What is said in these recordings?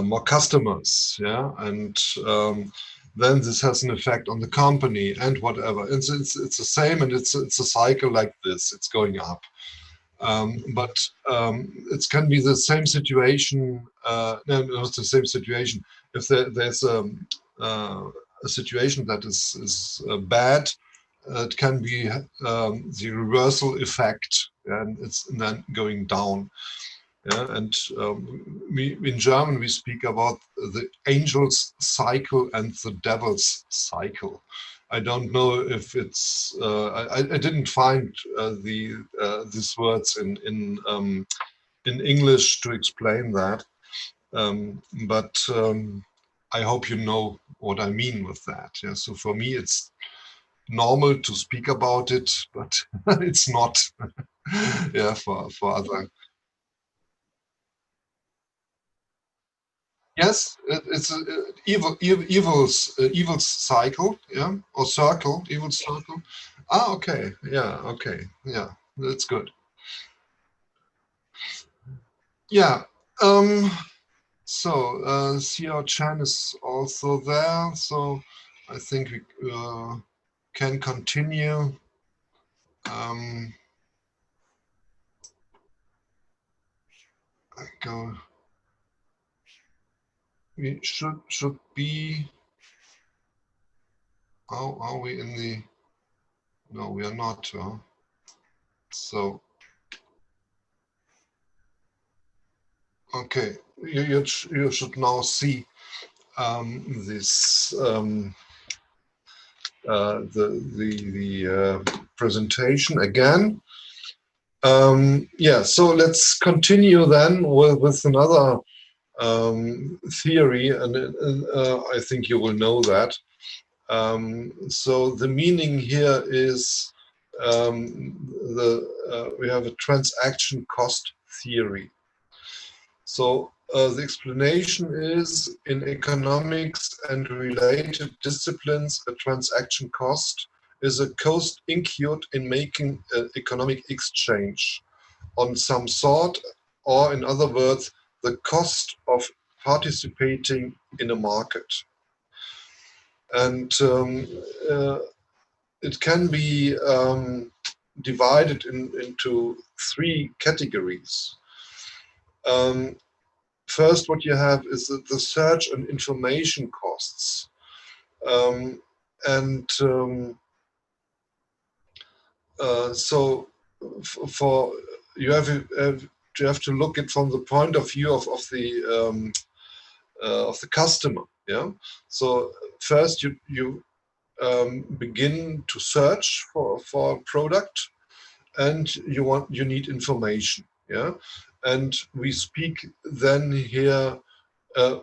more customers, yeah, and then this has an effect on the company and whatever. It's the same, and it's a cycle like this. It's going up, but it can be the same situation. No, not the same situation. If there's a situation that is bad, it can be the reversal effect, and it's then going down. Yeah, and we in German we speak about the angel's cycle and the devil's cycle. I don't know if it's. I didn't find these words in English to explain that, but I hope you know what I mean with that. Yeah. So for me, it's normal to speak about it, but it's not. Yeah, for other. Yes, it's evil's cycle, yeah, or circle, evil circle. Ah, okay, yeah, okay, yeah, that's good. Yeah. Um. So Xiao Chan is also there, so I think we can continue. Um. I go. We should be. How are we in the? No, we are not. So okay, you should now see this the presentation again. Yeah, so let's continue then with another theory, and I think you will know that. So the meaning here is we have a transaction cost theory. So the explanation is in economics and related disciplines, a transaction cost is a cost incurred in making an economic exchange on some sort, or in other words, the cost of participating in a market. And it can be divided into three categories. First, what you have is the search and information costs. And so for you have to look it from the point of view of the customer. Yeah. So first you begin to search for a product, and you need information. Yeah. And we speak then here uh,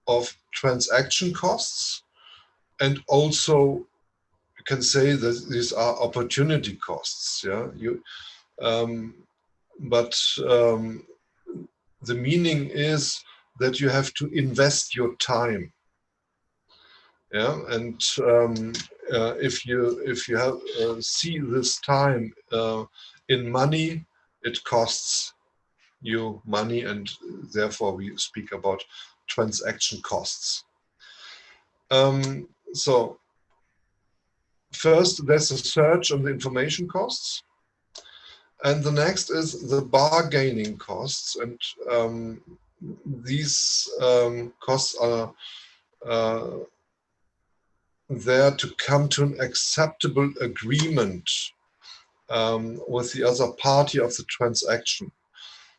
of transaction costs, and also you can say that these are opportunity costs. Yeah, um, but the meaning is that you have to invest your time. Yeah, and if you have see this time in money, it costs you money, and therefore we speak about transaction costs. So first, there's a search on the information costs, and the next is the bargaining costs, and these costs are uh, there to come to an acceptable agreement with the other party of the transaction.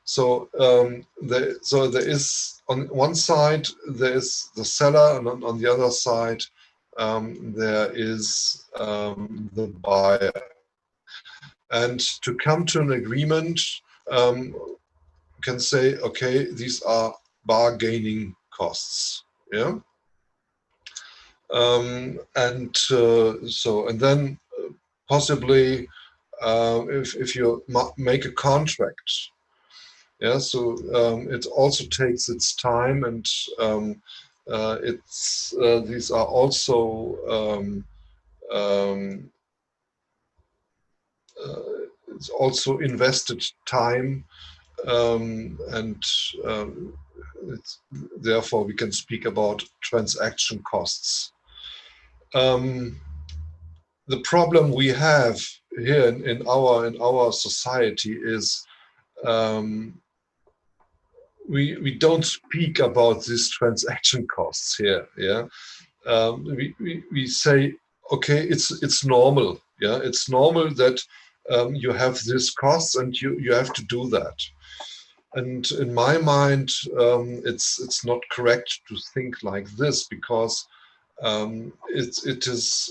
So there is on one side there is the seller, and on the other side there is the buyer. And to come to an agreement, you can say, okay, these are bargaining costs. Yeah. And then possibly if you make a contract, yeah, so it also takes its time, and these are also um, it's also invested time and therefore we can speak about transaction costs. The problem we have here in our society is we don't speak about these transaction costs here. Yeah, we say, okay, it's normal. Yeah, it's normal that you have these costs and you have to do that. And in my mind, it's not correct to think like this, because it is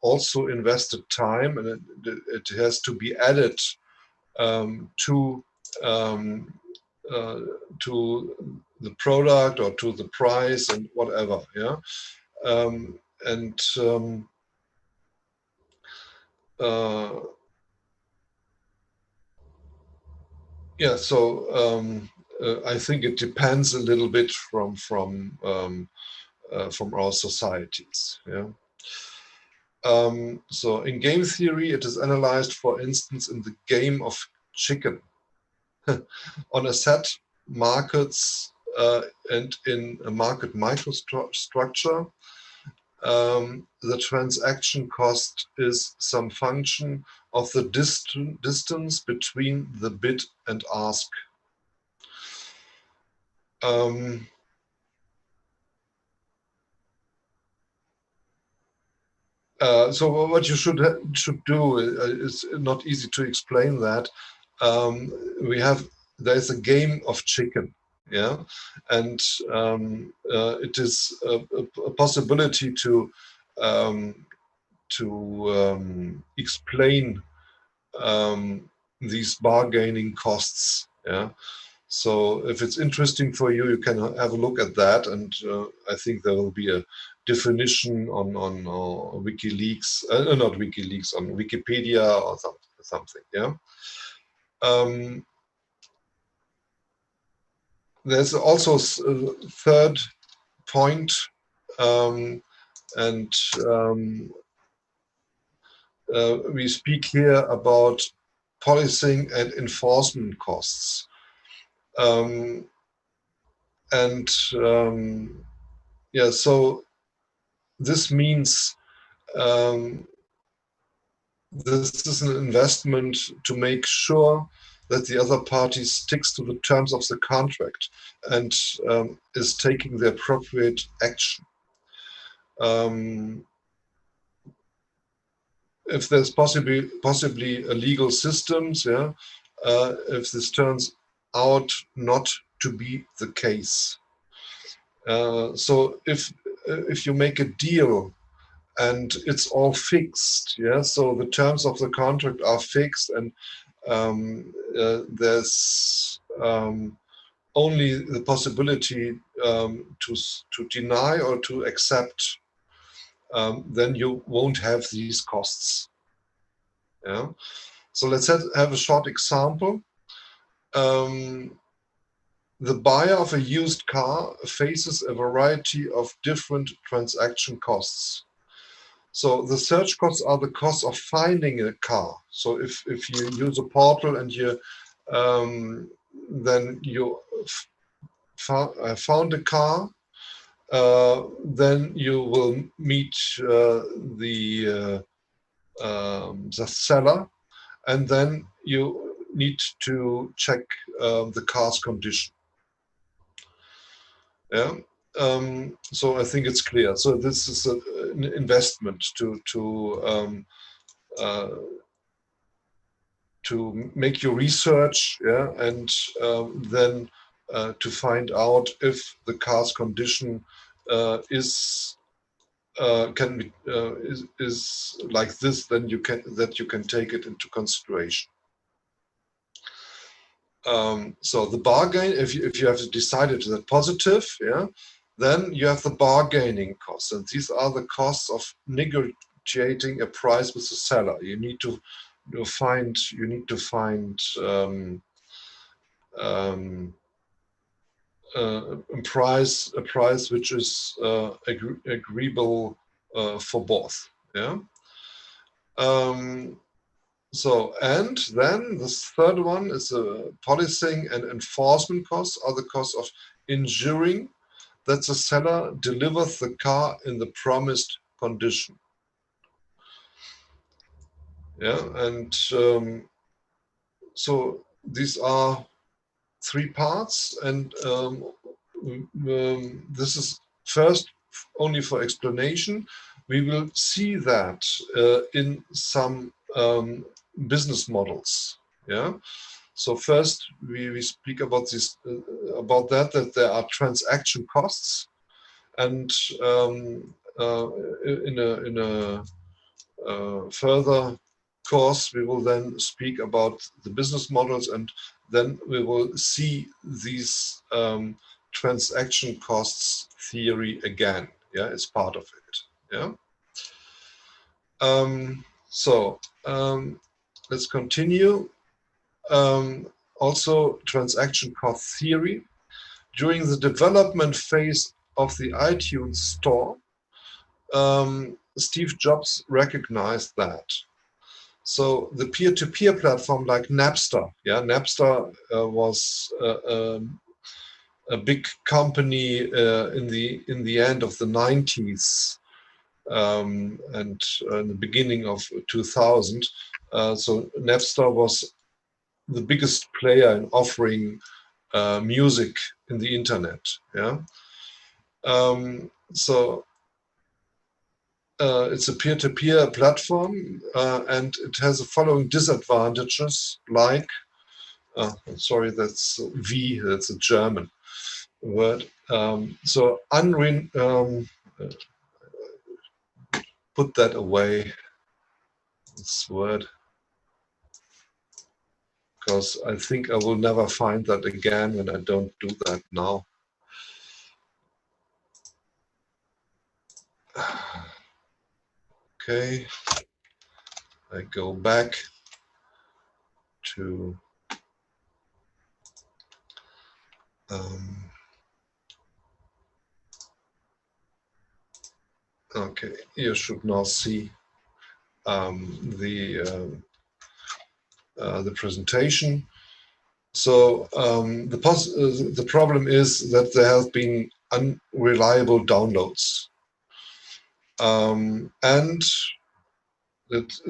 also invested time, and it has to be added to um, uh, to the product or to the price and whatever. Yeah, and uh, yeah, so I think it depends a little bit from our societies. Yeah. So in game theory, it is analyzed, for instance, in the game of chicken on a set markets and in a market microstructure. The transaction cost is some function of the distance between the bid and ask. So what you should do is not easy to explain that. There's a game of chicken, yeah, and it is a possibility um, to explain these bargaining costs, yeah. So if it's interesting for you, you can have a look at that, and I think there will be a definition on WikiLeaks, not WikiLeaks, on Wikipedia or something. Yeah. Um, there's also a third point, um, and we speak here about policing and enforcement costs. Um, and yeah, so this means this is an investment to make sure that the other party sticks to the terms of the contract and is taking the appropriate action. If there's possibly a legal systems, yeah, if this turns out not to be the case. So if you make a deal and it's all fixed, yeah, so the terms of the contract are fixed, and there's only the possibility to deny or to accept, then you won't have these costs. Yeah. So let's have a short example. The buyer of a used car faces a variety of different transaction costs. So the search costs are the costs of finding a car. So if you use a portal and you then you found a car, then you will meet the seller, and then you need to check the car's condition. Yeah. So I think it's clear. So this is an investment to make your research, yeah, and then to find out if the car's condition is can be is like this, then you can take it into consideration. So the bargain, if you have decided that positive, yeah, then you have the bargaining costs, and these are the costs of negotiating a price with the seller. You need to find a price which is agreeable for both. Yeah. So, and then this third one is policing and enforcement costs, are the costs of ensuring that the seller delivers the car in the promised condition. Yeah, and so these are three parts, and this is first only for explanation. We will see that in some business models. Yeah. So first, we speak about this about that there are transaction costs, and in a further course, we will then speak about the business models, and then we will see these transaction costs theory again. Yeah, it's part of it. Yeah. So let's continue. Also, transaction cost theory. During the development phase of the iTunes store, Steve Jobs recognized that. So the peer-to-peer platform like Napster, yeah, Napster was a big company in the end of the 90s and in the beginning of 2000. So Napster was the biggest player in offering music in the internet. Yeah. So it's a peer-to-peer platform, and it has the following disadvantages, like, sorry, that's V, that's a German word. So put that away, this word, because I think I will never find that again when I don't do that now. Okay, I go back to okay, you should now see the presentation. So the problem is that there have been unreliable downloads, and it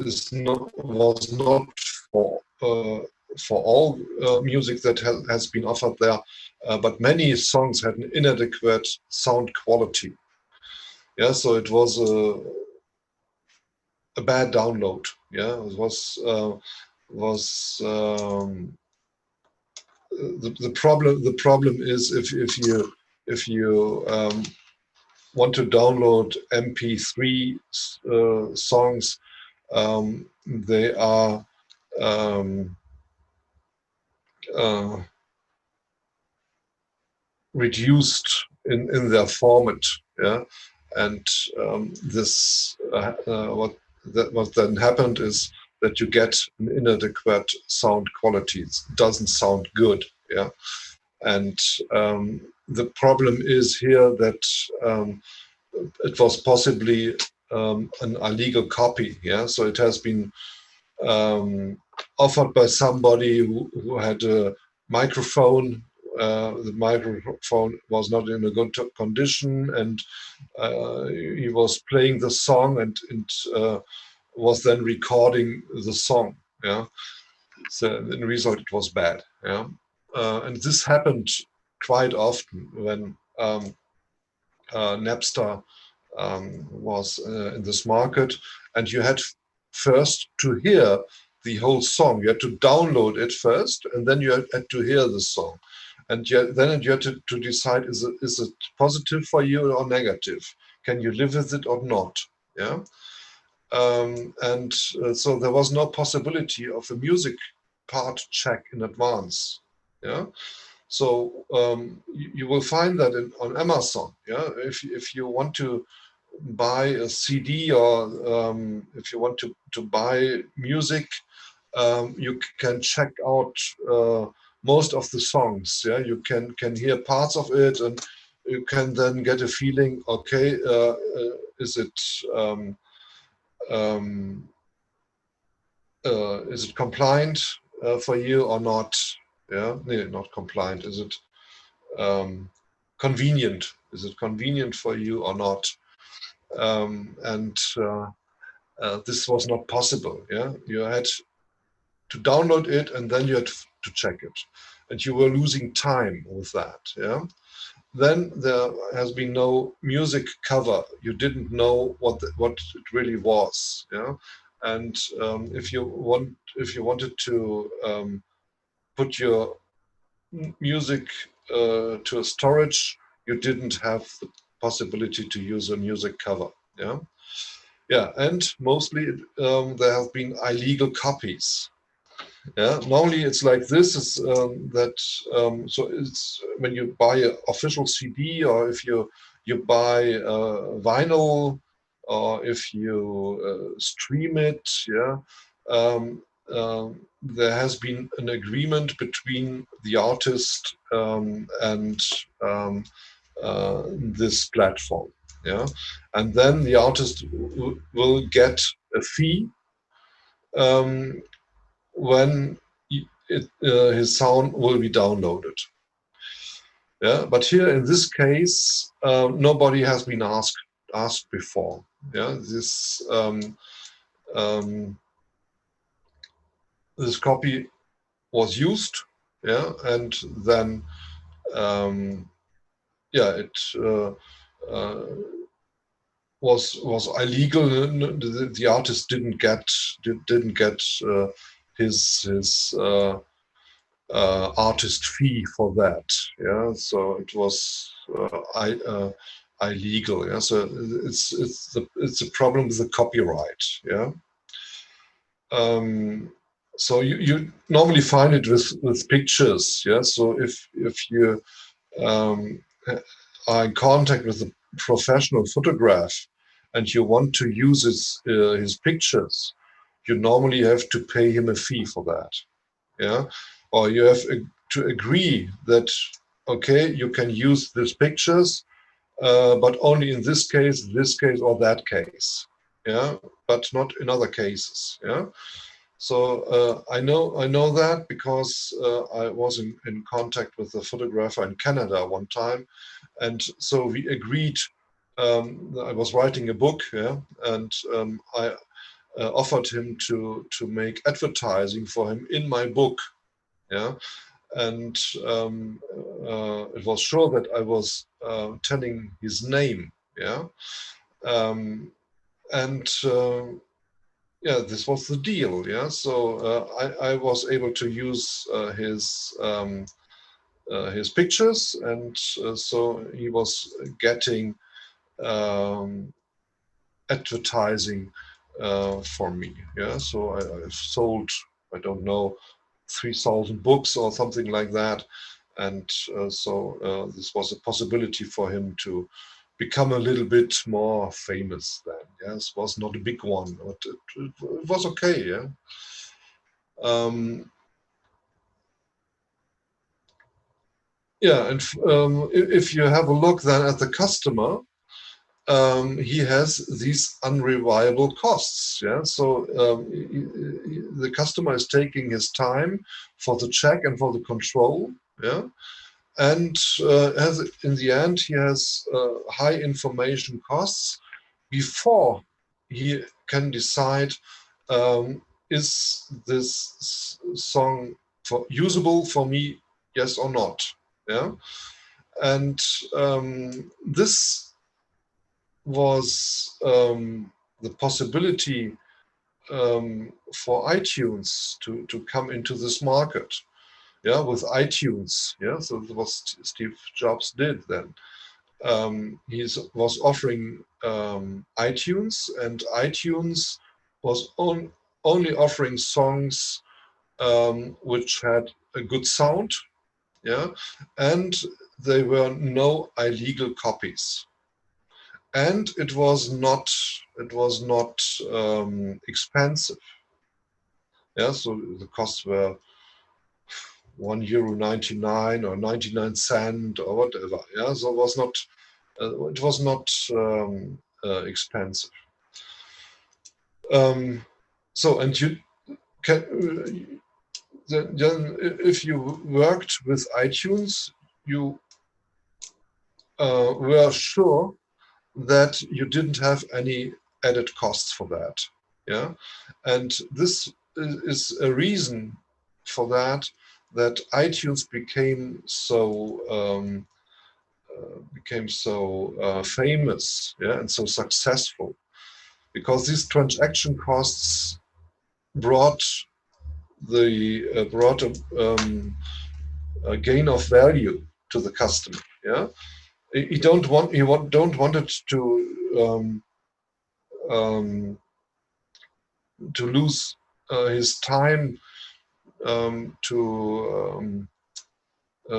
was not for all music that has been offered there, but many songs had an inadequate sound quality. Yeah, so it was a bad download. Yeah, it was the problem. The problem is if you want to download MP3 songs, they are reduced in their format. Yeah, and this what then happened is that you get an inadequate sound quality. It doesn't sound good. Yeah, and the problem is here that it was possibly an illegal copy. Yeah, so it has been offered by somebody who had a microphone. The microphone was not in a good condition, and he was playing the song and was then recording the song. Yeah, so in result it was bad. Yeah, and this happened quite often when Napster was in this market, and you had first to hear the whole song. You had to download it first, and then you had to hear the song, and then you had to decide: is it positive for you or negative? Can you live with it or not? Yeah, and so there was no possibility of a music part check in advance. Yeah. So you will find that on Amazon. Yeah, if you want to buy a CD or if you want to buy music, you can check out most of the songs. Yeah, you can hear parts of it, and you can then get a feeling. Okay, is it um, is it compliant for you or not? Yeah, no, not compliant. Is it convenient? Is it convenient for you or not? And this was not possible. Yeah, you had to download it and then you had to check it, and you were losing time with that. Yeah. Then there has been no music cover. You didn't know what it really was. Yeah. And if you wanted to put your music to a storage, you didn't have the possibility to use a music cover. Yeah, yeah, and mostly there have been illegal copies. Yeah, normally it's like this: is that so it's when you buy an official CD, or if you buy vinyl, or if you stream it. Yeah, um, there has been an agreement between the artist and this platform. Yeah, and then the artist will get a fee um, when his sound will be downloaded. Yeah, but here in this case, nobody has been asked before. Yeah, um, this copy was used. Yeah, and then yeah, it uh, was illegal. The artist didn't get his artist fee for that. Yeah, so it was illegal. Yeah, so it's a problem with the copyright. Yeah. Um, so you normally find it with pictures. Yeah. So if you um, are in contact with a professional photograph and you want to use his pictures, you normally have to pay him a fee for that. Yeah, or you have to agree that okay, you can use these pictures, but only in this case, or that case. Yeah, but not in other cases. Yeah. So I know that because I was in contact with a photographer in Canada one time, and so we agreed. I was writing a book, yeah, and I offered him to make advertising for him in my book, yeah, and it was sure that I was telling his name, yeah, um, and yeah, this was the deal, yeah. So I was able to use his pictures, and so he was getting um, advertising for me, yeah. So I've sold, I don't know, 3,000 books or something like that. And so this was a possibility for him to become a little bit more famous then. Yes, was not a big one, but it was okay. Yeah. Um, yeah, and if you have a look then at the customer, he has these unreliable costs. Yeah, so the customer is taking his time for the check and for the control. Yeah, and has in the end he has high information costs before he can decide is this song usable for me, yes or not. Yeah, and this was the possibility for iTunes to come into this market. Yeah, with iTunes. Yeah, so that's what Steve Jobs did then. He was offering iTunes, and iTunes was only offering songs which had a good sound. Yeah, and there were no illegal copies, and it was not expensive. Yeah, so the costs were €1.99 or 99 cents or whatever. Yeah, so it was not expensive. Um, so and then if you worked with iTunes, you were sure that you didn't have any added costs for that. Yeah, and this is a reason for that, that iTunes became so famous, yeah, and so successful, because these transaction costs brought a gain of value to the customer. Yeah, don't want it um, to lose his time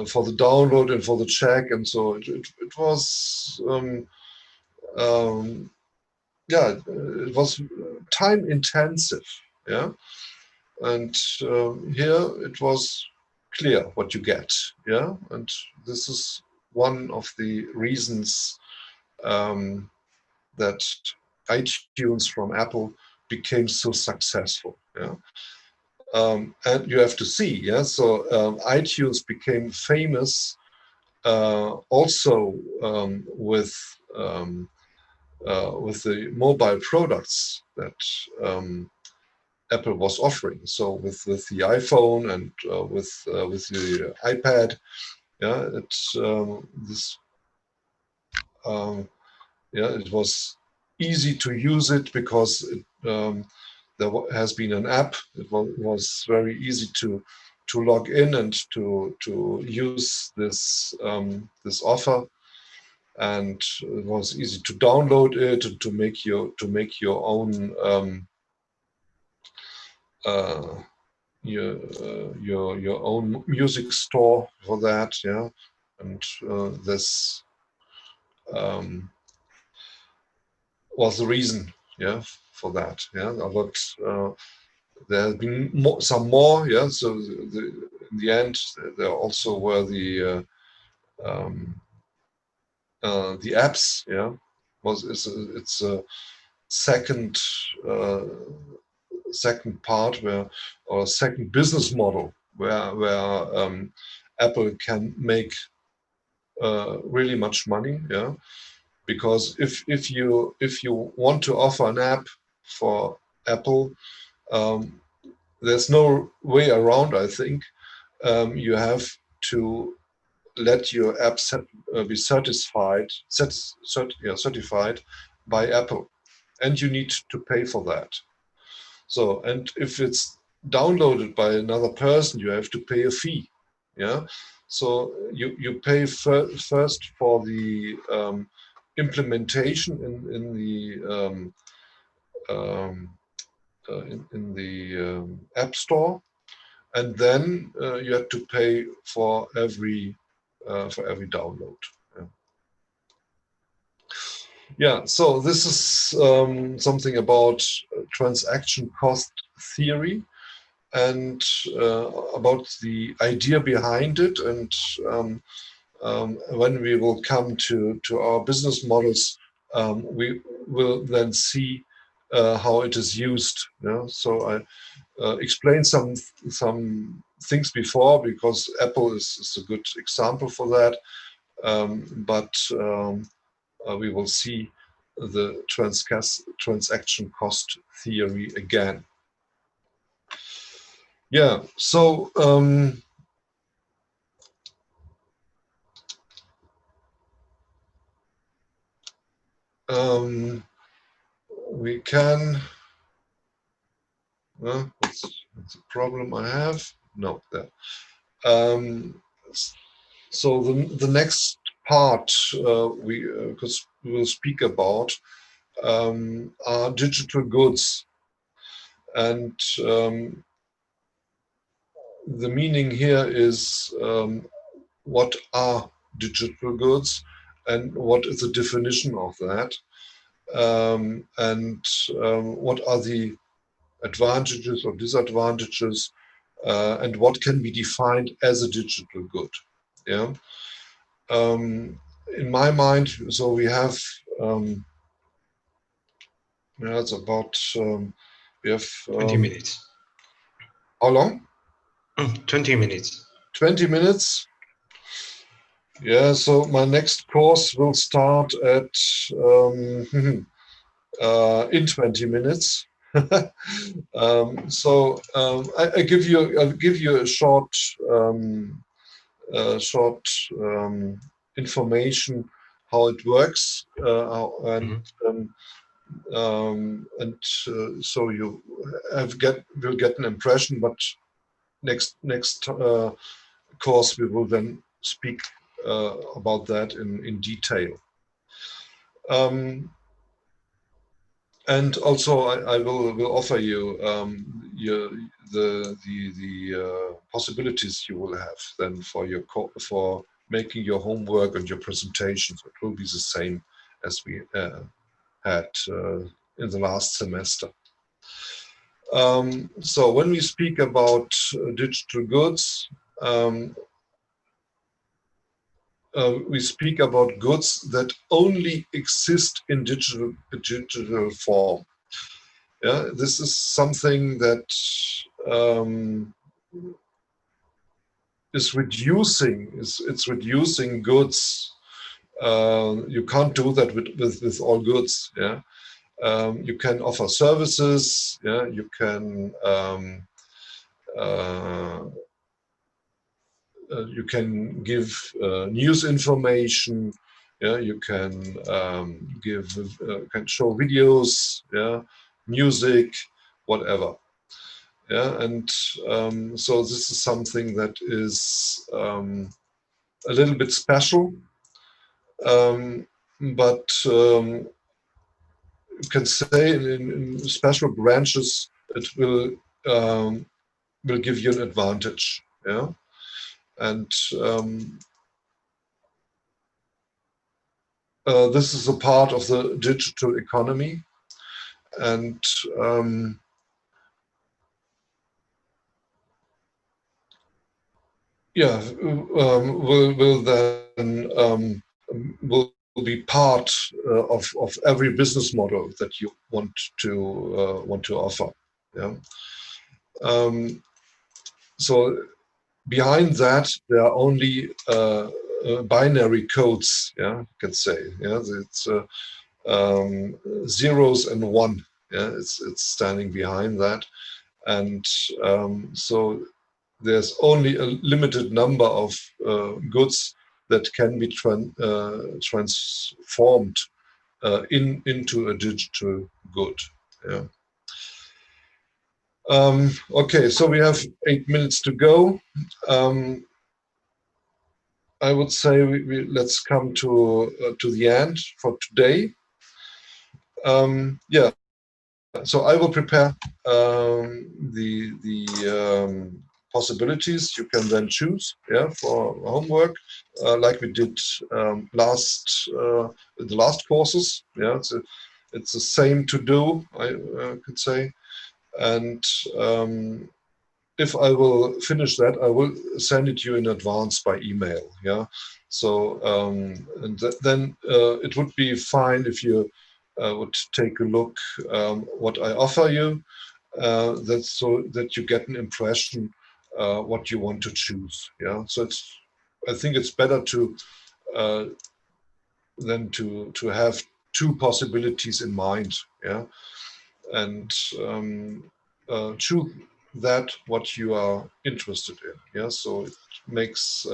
for the download and for the check, and so it was yeah, it was time intensive. Yeah, and here it was clear what you get. Yeah, and this is one of the reasons that iTunes from Apple became so successful. Yeah, and you have to see. Yeah, so iTunes became famous also with the mobile products that Apple was offering. So with the iPhone and with the iPad, yeah, this um, yeah, it was easy to use it because there has been an app. It was very easy to log in and to use this offer, and it was easy to download it and to make your own uh, your own music store for that. Yeah, and this um, was the reason, yeah, for that. Yeah, but there have been some more. Yeah, so in the end, there also were the apps. Yeah, it's a second uh, second part where, or second business model where Apple can make really much money. Yeah, because if you want to offer an app for Apple, um, there's no way around. I think you have to let your app be certified by Apple, and you need to pay for that. So, and if it's downloaded by another person, you have to pay a fee. Yeah. So you pay first for the implementation um, in the App Store, and then you have to pay for every download. Yeah. Yeah, so this is something about transaction cost theory, and about the idea behind it, and when we will come to our business models, we will then see how it is used. Yeah? So I explained some things before, because Apple is a good example for that, but we will see the transaction cost theory again. Yeah, so we can, what's the problem I have? No, there. So the next part because we will speak about are digital goods, and the meaning here is what are digital goods and what is the definition of that, and what are the advantages or disadvantages, and what can be defined as a digital good. Yeah. In my mind, so we have yeah, it's about we have 20 minutes. How long? 20 minutes. 20 minutes. Yeah, so my next course will start at in 20 minutes. I give you a short short information how it works, so you will get an impression. But next course we will then speak about that in detail. And also, I will offer you the possibilities you will have then for making your homework and your presentations. It will be the same as we had in the last semester. So when we speak about digital goods, we speak about goods that only exist in digital form. Yeah, this is something that is reducing. It's reducing goods. You can't do that with all goods. Yeah, you can offer services. Yeah, you can. You can give news information. Yeah, you can can show videos. Yeah, music, whatever. Yeah, and so this is something that is a little bit special, but you can say in special branches it will give you an advantage. Yeah, and this is a part of the digital economy, and yeah, will then will be part of every business model that you want to offer. Yeah. So behind that, there are only binary codes. Yeah, you can say. Yeah, it's zeros and one. Yeah, it's standing behind that, and so there's only a limited number of goods that can be transformed into a digital good. Yeah. Okay, so we have 8 minutes to go. I would say let's come to the end for today. Yeah, so I will prepare the possibilities you can then choose. Yeah, for homework, like we did the last courses. Yeah, it's the same to do. I could say, and if I will finish that, I will send it to you in advance by email. Yeah, so and then it would be fine if you would take a look what I offer you. That's so that you get an impression what you want to choose. Yeah, so I think it's better to than to have two possibilities in mind. Yeah, and choose that what you are interested in. Yeah, so it makes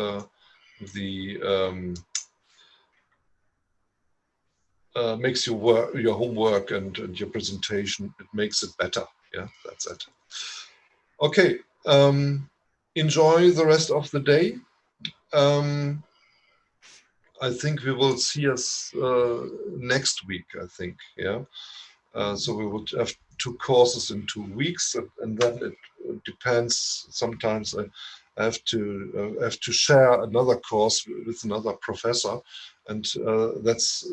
makes your homework and your presentation, it makes it better. Yeah, that's it. Okay, enjoy the rest of the day. I think we will see us next week, I think. Yeah, so we would have two courses in 2 weeks, and then it depends. Sometimes I have to share another course with another professor, and that's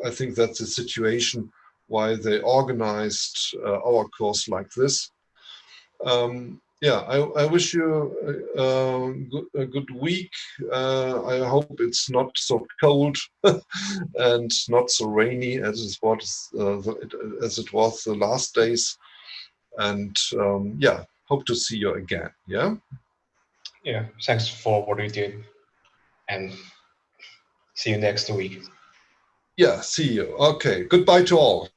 I think that's the situation why they organized our course like this. Yeah, I wish you a good week. I hope it's not so cold and not so rainy as it was the last days. And yeah, hope to see you again. Yeah. Yeah, thanks for what you did, and see you next week. Yeah. See you. Okay. Goodbye to all.